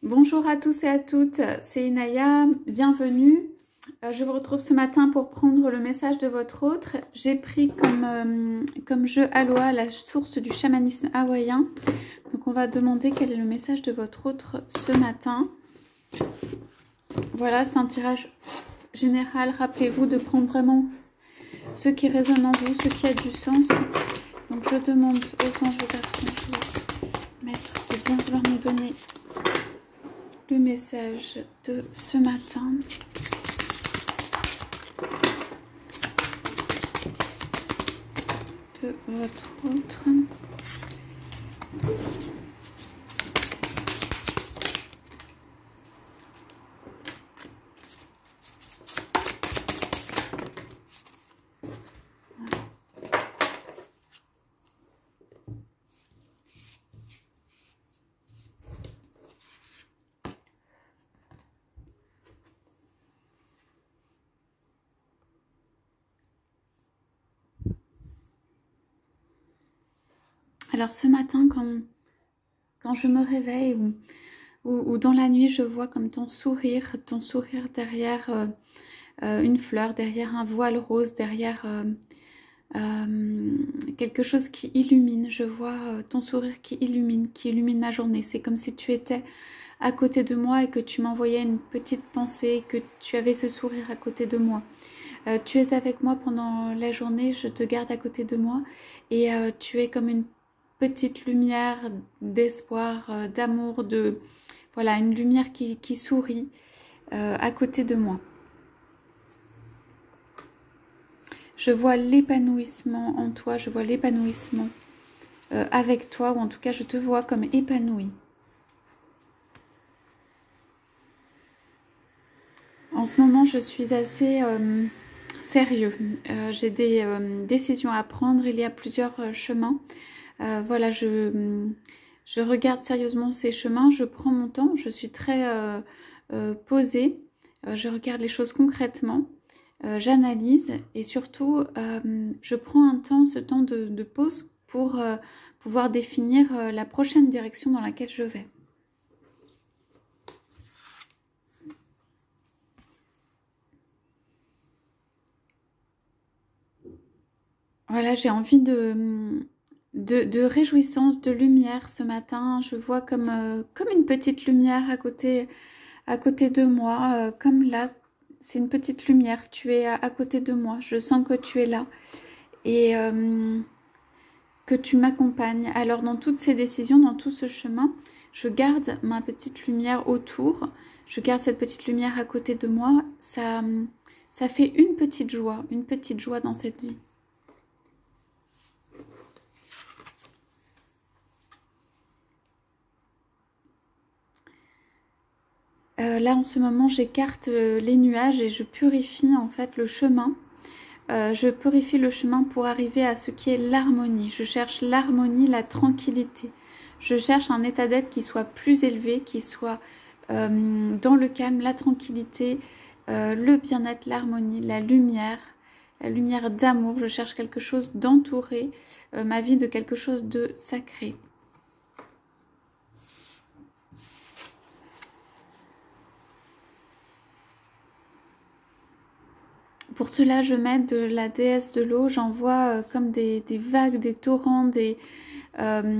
Bonjour à tous et à toutes, c'est Inaya, bienvenue. Je vous retrouve ce matin pour prendre le message de votre autre. J'ai pris comme jeu Aloha, la source du chamanisme hawaïen. Donc on va demander quel est le message de votre autre ce matin. Voilà, c'est un tirage général. Rappelez-vous de prendre vraiment ce qui résonne en vous, ce qui a du sens. Donc je demande aux anges d'archange, maître, de bien vouloir me donner le message de ce matin. De votre autre. Alors ce matin, quand je me réveille ou dans la nuit, je vois comme ton sourire derrière une fleur, derrière un voile rose, derrière quelque chose qui illumine. Je vois ton sourire qui illumine ma journée. C'est comme si tu étais à côté de moi et que tu m'envoyais une petite pensée, que tu avais ce sourire à côté de moi. Tu es avec moi pendant la journée, je te garde à côté de moi et tu es comme une petite lumière d'espoir, d'amour, voilà, une lumière qui sourit à côté de moi. Je vois l'épanouissement en toi, je vois l'épanouissement avec toi, ou en tout cas je te vois comme épanouie. En ce moment, je suis assez sérieux. J'ai des décisions à prendre, il y a plusieurs chemins. Voilà, je regarde sérieusement ces chemins, je prends mon temps, je suis très posée, je regarde les choses concrètement, j'analyse et surtout je prends ce temps de pause pour pouvoir définir la prochaine direction dans laquelle je vais. Voilà, j'ai envie de réjouissance, de lumière ce matin. Je vois comme une petite lumière à côté de moi. Comme là, c'est une petite lumière. Tu es à côté de moi. Je sens que tu es là et que tu m'accompagnes. Alors dans toutes ces décisions, dans tout ce chemin, je garde ma petite lumière autour. Je garde cette petite lumière à côté de moi. Ça fait une petite joie dans cette vie. Là en ce moment j'écarte les nuages et je purifie en fait le chemin. Je purifie le chemin pour arriver à ce qui est l'harmonie. Je cherche l'harmonie, la tranquillité. Je cherche un état d'être qui soit plus élevé, qui soit dans le calme, la tranquillité, le bien-être, l'harmonie, la lumière d'amour. Je cherche quelque chose d'entouré, ma vie de quelque chose de sacré. Pour cela, je m'aide de la déesse de l'eau. J'envoie comme des vagues, des torrents, voilà,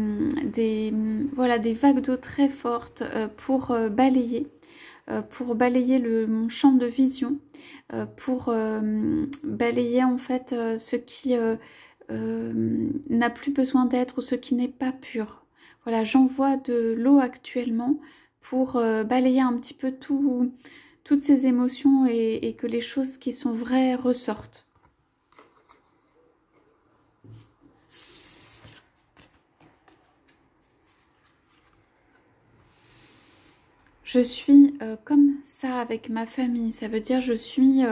des vagues d'eau très fortes pour balayer mon champ de vision, pour balayer en fait ce qui n'a plus besoin d'être ou ce qui n'est pas pur. Voilà, j'envoie de l'eau actuellement pour balayer un petit peu toutes ces émotions et que les choses qui sont vraies ressortent. Je suis comme ça avec ma famille, ça veut dire je suis,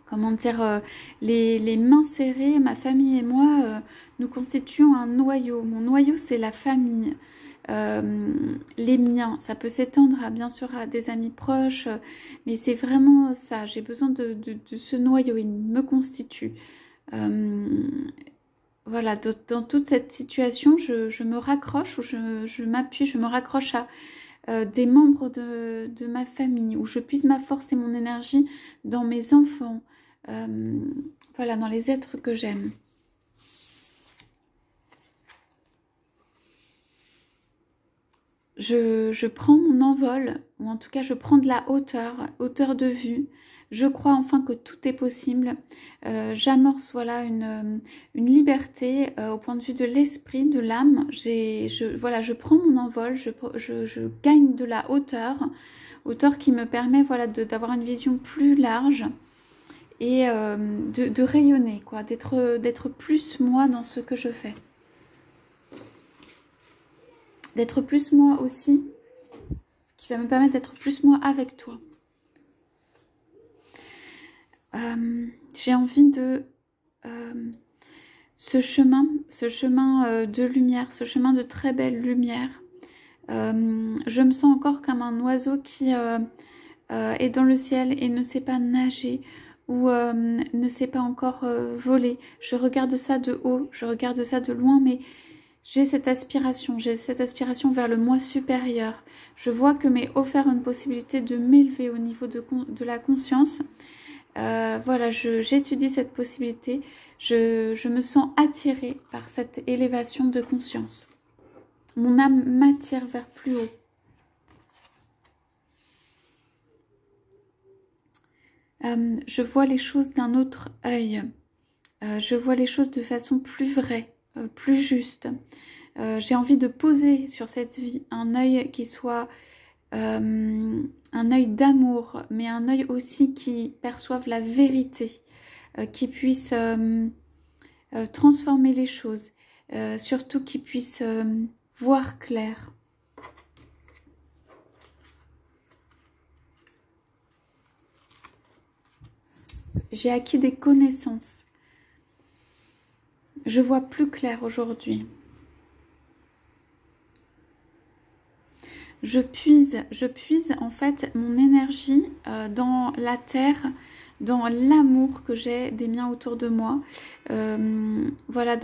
comment dire, les mains serrées, ma famille et moi, nous constituons un noyau. Mon noyau c'est la famille. Les miens, ça peut s'étendre bien sûr à des amis proches, mais c'est vraiment ça, j'ai besoin de ce noyau, il me constitue. voilà, dans toute cette situation, je me raccroche ou je m'appuie, je me raccroche à des membres de ma famille, où je puise ma force et mon énergie dans mes enfants, euh, voilà, dans les êtres que j'aime. Je prends mon envol, ou en tout cas je prends de la hauteur de vue. Je crois enfin que tout est possible. J'amorce voilà une liberté au point de vue de l'esprit, de l'âme. Voilà, je prends mon envol, je gagne de la hauteur qui me permet voilà, d'avoir une vision plus large et de rayonner, quoi, d'être plus moi dans ce que je fais. D'être plus moi aussi, qui va me permettre d'être plus moi avec toi. J'ai envie de ce chemin de lumière, ce chemin de très belle lumière. Je me sens encore comme un oiseau qui est dans le ciel et ne sait pas nager ou ne sait pas encore voler. Je regarde ça de haut, je regarde ça de loin, mais j'ai cette aspiration vers le moi supérieur. Je vois que m'est offert une possibilité de m'élever au niveau de la conscience. Voilà, j'étudie cette possibilité. Je me sens attirée par cette élévation de conscience. Mon âme m'attire vers plus haut. Je vois les choses d'un autre œil. Je vois les choses de façon plus vraie, plus juste. J'ai envie de poser sur cette vie un œil qui soit un œil d'amour, mais un œil aussi qui perçoive la vérité, qui puisse transformer les choses, surtout qui puisse voir clair. J'ai acquis des connaissances. Je vois plus clair aujourd'hui. Je puise en fait mon énergie dans la terre, dans l'amour que j'ai des miens autour de moi. Voilà,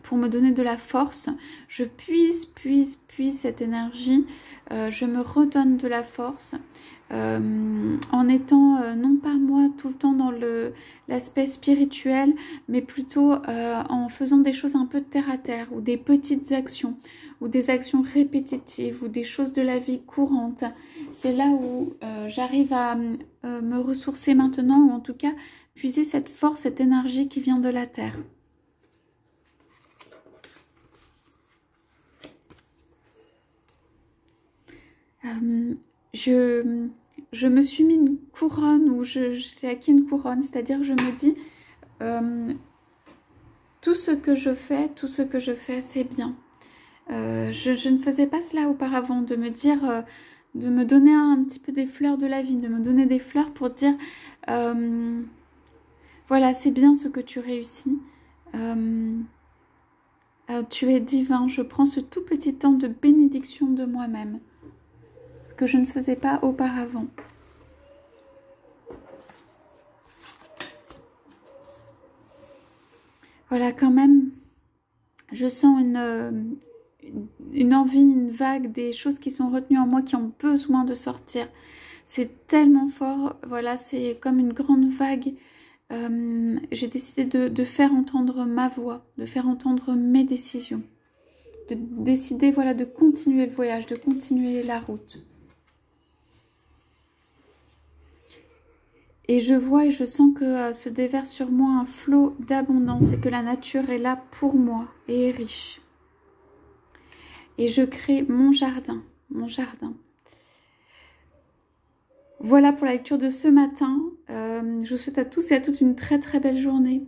pour me donner de la force, je puise cette énergie, je me redonne de la force. En étant non pas moi tout le temps dans l'aspect spirituel, mais plutôt en faisant des choses un peu terre à terre, ou des petites actions, ou des actions répétitives, ou des choses de la vie courante. C'est là où j'arrive à me ressourcer maintenant, ou en tout cas puiser cette force, cette énergie qui vient de la terre. Je me suis mis une couronne, ou j'ai acquis une couronne, c'est-à-dire je me dis tout ce que je fais, c'est bien. Je ne faisais pas cela auparavant, de me dire, de me donner un petit peu des fleurs de la vie, de me donner des fleurs pour dire voilà, c'est bien ce que tu réussis. Tu es divin, je prends ce tout petit temps de bénédiction de moi-même que je ne faisais pas auparavant. Voilà, quand même, je sens une envie, une vague, des choses qui sont retenues en moi, qui ont besoin de sortir. C'est tellement fort, voilà, c'est comme une grande vague. J'ai décidé de faire entendre ma voix, de faire entendre mes décisions, de décider, voilà, de continuer le voyage, de continuer la route. Et je vois et je sens que se déverse sur moi un flot d'abondance et que la nature est là pour moi et est riche. Et je crée mon jardin, mon jardin. Voilà pour la lecture de ce matin. Je vous souhaite à tous et à toutes une très très belle journée.